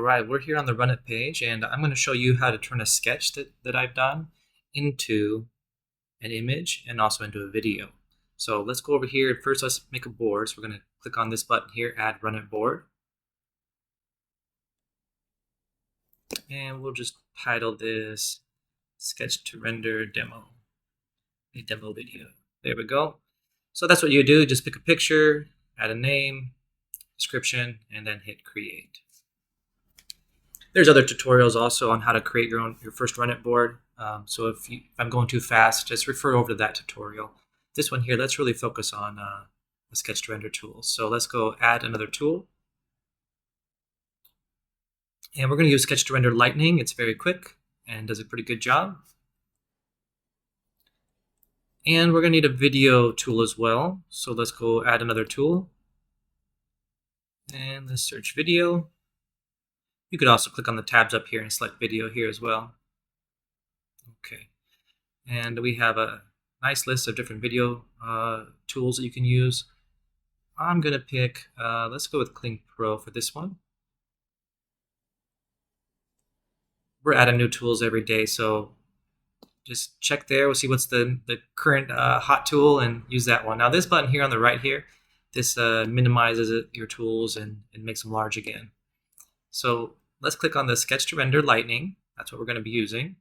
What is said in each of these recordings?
All right, we're here on the Runnit page, and I'm going to show you how to turn a sketch that I've done into an image and also into a video. So let's go over here. First, let's make a board. So we're going to click on this button here, Add Runnit Board. And we'll just title this Sketch to Render Demo, a demo video. There we go. So that's what you do. Just pick a picture, add a name, description, and then hit Create. There's other tutorials also on how to create your first Runnit board. So if I'm going too fast, just refer over to that tutorial. This one here, let's really focus on the sketch to render tool. So let's go add another tool. And we're going to use sketch to render lightning. It's very quick and does a pretty good job. And we're going to need a video tool as well. So let's go add another tool. And let's search video. You could also click on the tabs up here and select video here as well. Okay. And we have a nice list of different video tools that you can use. I'm going to pick, let's go with Kling Pro for this one. We're adding new tools every day, so just check there. We'll see what's the current hot tool and use that one. Now this button here on the right here, this minimizes your tools and makes them large again. So let's click on the sketch to render lightning. That's what we're going to be using.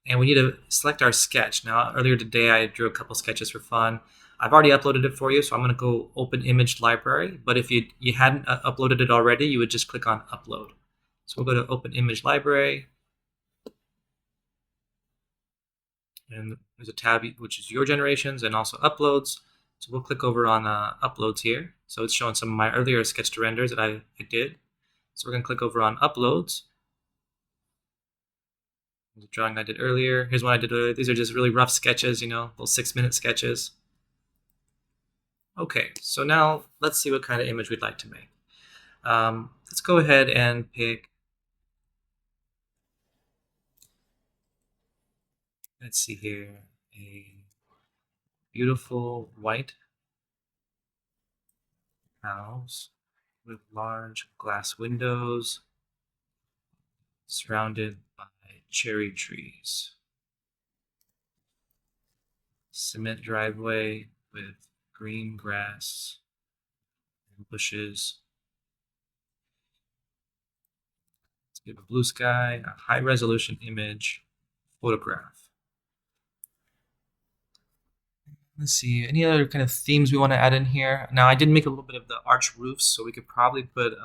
And we need to select our sketch. Now earlier today I drew a couple sketches for fun. I've already uploaded it for you, so I'm going to go open image library. But if you hadn't uploaded it already, you would just click on upload. So we'll go to open image library. And there's a tab which is your generations and also uploads. So we'll click over on uploads here. So it's showing some of my earlier sketch to renders that I did. So we're going to click over on uploads. The drawing I did earlier. Here's one I did earlier. These are just really rough sketches, you know, little 6-minute sketches. Okay, so now let's see what kind of image we'd like to make. Let's go ahead and pick, let's see here, a beautiful white house with large glass windows surrounded by cherry trees. Cement driveway with green grass and bushes. Let's give a blue sky, a high resolution image, photograph. Let's see, any other kind of themes we want to add in here? Now I did make a little bit of the arch roofs, so we could probably put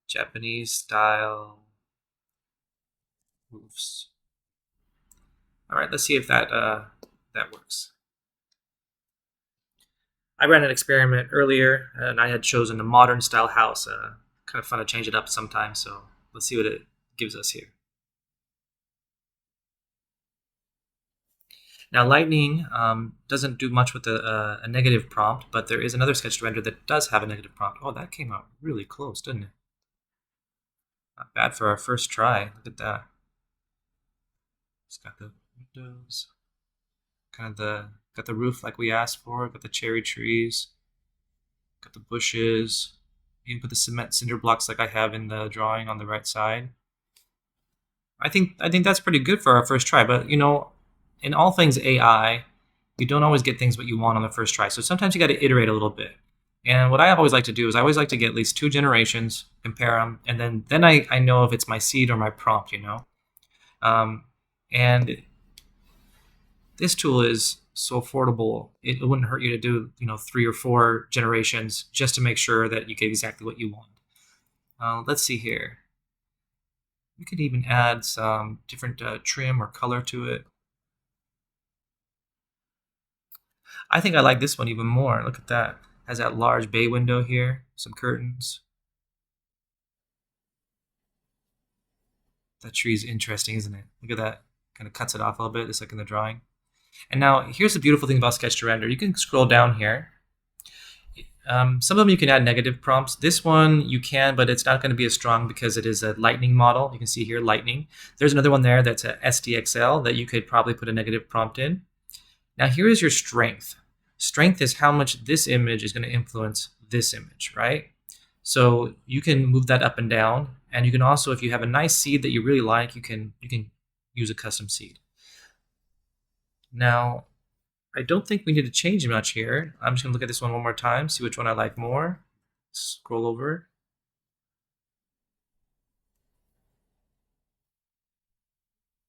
Japanese style roofs. All right, let's see if that works. I ran an experiment earlier, and I had chosen a modern style house. Kind of fun to change it up sometimes, so let's see what it gives us here. Now, lightning doesn't do much with a negative prompt, but there is another sketch to render that does have a negative prompt. Oh, that came out really close, didn't it? Not bad for our first try. Look at that. It's got the windows, kind of got the roof like we asked for, got the cherry trees, got the bushes, even put the cement cinder blocks like I have in the drawing on the right side. I think that's pretty good for our first try, but you know, in all things AI, you don't always get things what you want on the first try. So sometimes you got to iterate a little bit. And what I always like to do is I always like to get at least 2 generations, compare them, and then I know if it's my seed or my prompt, you know. And this tool is so affordable. It wouldn't hurt you to do, you know, 3 or 4 generations just to make sure that you get exactly what you want. Let's see here. We could even add some different trim or color to it. I think I like this one even more. Look at that. Has that large bay window here, some curtains. That tree is interesting, isn't it? Look at that. Kind of cuts it off a little bit, just like in the drawing. And now here's the beautiful thing about sketch to render. You can scroll down here. Some of them you can add negative prompts. This one you can, but it's not going to be as strong because it is a lightning model. You can see here lightning. There's another one there that's a SDXL that you could probably put a negative prompt in. Now here is your strength. Strength is how much this image is going to influence this image, right? So you can move that up and down, and you can also, if you have a nice seed that you really like, you can use a custom seed. Now, I don't think we need to change much here. I'm just gonna look at this one more time, see which one I like more. Scroll over.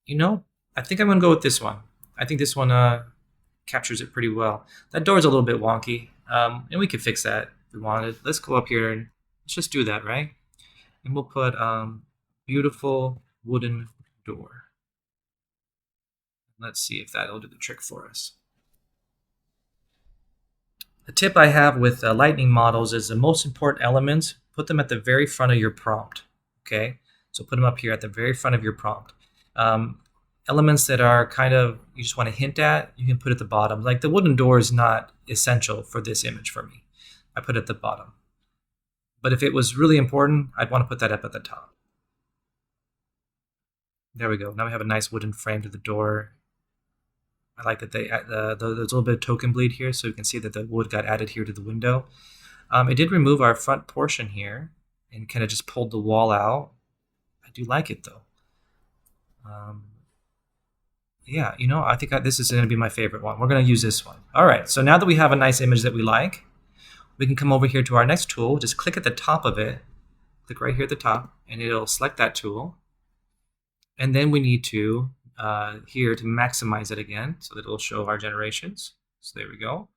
You know, I think I'm gonna go with this one. I think this one captures it pretty well. That door is a little bit wonky, and we could fix that if we wanted. Let's go up here and let's just do that, right? And we'll put beautiful wooden door. Let's see if that'll do the trick for us. The tip I have with lightning models is the most important elements, put them at the very front of your prompt, okay? So put them up here at the very front of your prompt. Elements that are kind of, you just want to hint at, you can put at the bottom. Like the wooden door is not essential for this image for me. I put it at the bottom. But if it was really important, I'd want to put that up at the top. There we go. Now we have a nice wooden frame to the door. I like that there's a little bit of token bleed here, so you can see that the wood got added here to the window. It did remove our front portion here and kind of just pulled the wall out. I do like it though. Yeah, you know, I think this is going to be my favorite one. We're going to use this one. All right, so now that we have a nice image that we like, we can come over here to our next tool, just click at the top of it, click right here at the top, and it'll select that tool. And then we need to, here to maximize it again, so that it'll show our generations. So there we go.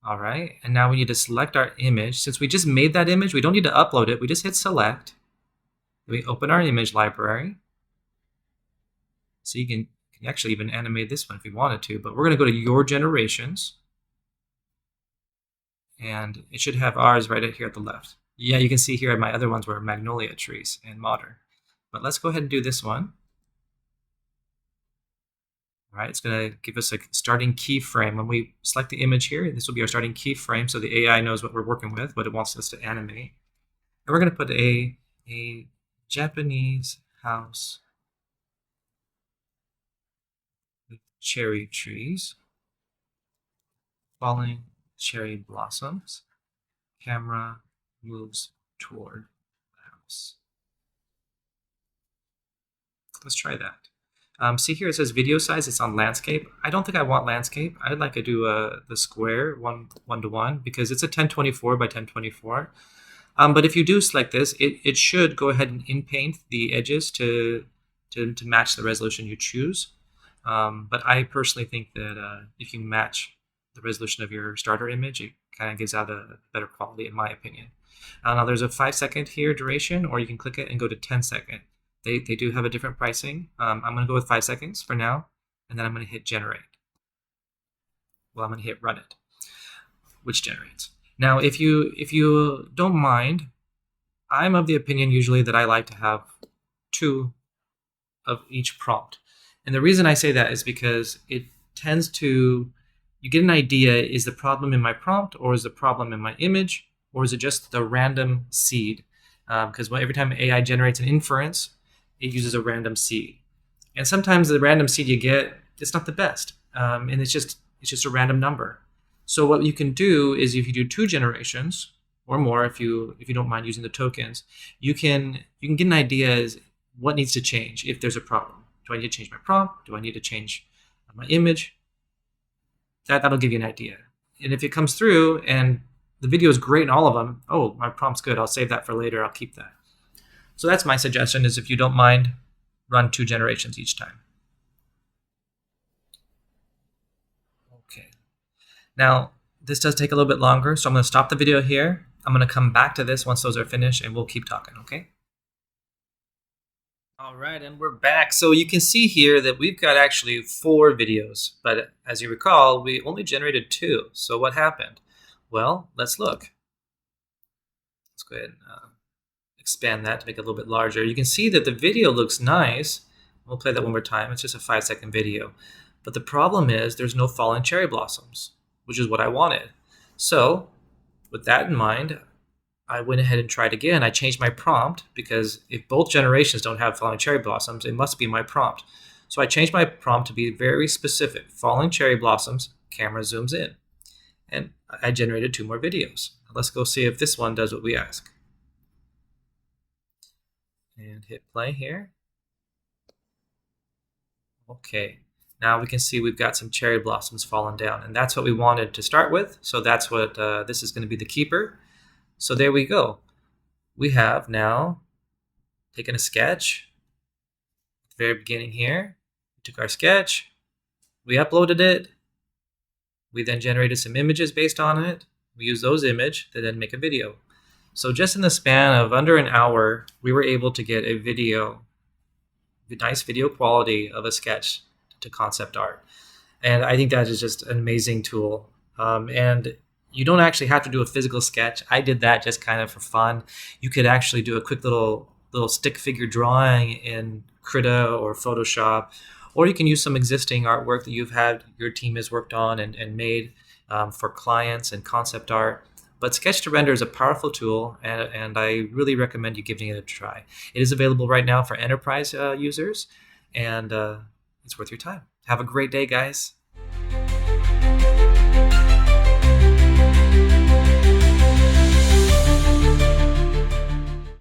All right, and now we need to select our image. Since we just made that image, we don't need to upload it. We just hit select. We open our image library. So you can actually even animate this one if you wanted to, but we're going to go to your generations. And it should have ours right here at the left. Yeah, you can see here my other ones were magnolia trees and modern. But let's go ahead and do this one. All right, it's going to give us a starting keyframe. When we select the image here, this will be our starting keyframe, so the AI knows what we're working with, what it wants us to animate. And we're going to put a Japanese house with cherry trees, falling cherry blossoms. Camera moves toward the house. Let's try that. See here it says video size, it's on landscape. I don't think I want landscape. I'd like to do the square one to one because it's a 1024 by 1024. But if you do select this, it should go ahead and in-paint the edges to match the resolution you choose. But I personally think that if you match the resolution of your starter image, it kind of gives out a better quality in my opinion. Now there's a 5-second here duration, or you can click it and go to 10-second. They do have a different pricing. I'm going to go with 5 seconds for now, and then I'm going to hit generate. Well, I'm going to hit run it, which generates. Now, if you don't mind, I'm of the opinion usually that I like to have 2 of each prompt. And the reason I say that is because it tends to, you get an idea, is the problem in my prompt, or is the problem in my image, or is it just the random seed? Because every time AI generates an inference, it uses a random seed. And sometimes the random seed you get, it's not the best. And it's just a random number. So what you can do is if you do 2 generations or more, if you don't mind using the tokens, you can get an idea as what needs to change if there's a problem. Do I need to change my prompt? Do I need to change my image? That'll give you an idea. And if it comes through and the video is great in all of them, oh, my prompt's good, I'll save that for later, I'll keep that. So that's my suggestion, is if you don't mind, run 2 generations each time. Okay. Now, this does take a little bit longer, so I'm going to stop the video here. I'm going to come back to this once those are finished, and we'll keep talking, okay? All right, and we're back. So you can see here that we've got actually 4 videos, but as you recall, we only generated 2. So what happened? Well, let's look. Let's go ahead and expand that to make it a little bit larger. You can see that the video looks nice. We'll play that one more time. It's just a 5-second video. But the problem is there's no falling cherry blossoms, which is what I wanted. So with that in mind, I went ahead and tried again. I changed my prompt because if both generations don't have falling cherry blossoms, it must be my prompt. So I changed my prompt to be very specific. Falling cherry blossoms, camera zooms in. And I generated 2 more videos. Let's go see if this one does what we ask. And hit play here. Okay, now we can see we've got some cherry blossoms falling down, and that's what we wanted to start with. So that's what this is going to be the keeper. So there we go. We have now taken a sketch at the very beginning here. We took our sketch, we uploaded it, we then generated some images based on it. We used those images to then make a video. So just in the span of under an hour, we were able to get a video, a nice video quality of a sketch to concept art. And I think that is just an amazing tool. And you don't actually have to do a physical sketch. I did that just kind of for fun. You could actually do a quick little stick figure drawing in Krita or Photoshop, or you can use some existing artwork that you've had, your team has worked on and made for clients and concept art. But Sketch to Render is a powerful tool, and I really recommend you giving it a try. It is available right now for enterprise users, and it's worth your time. Have a great day, guys.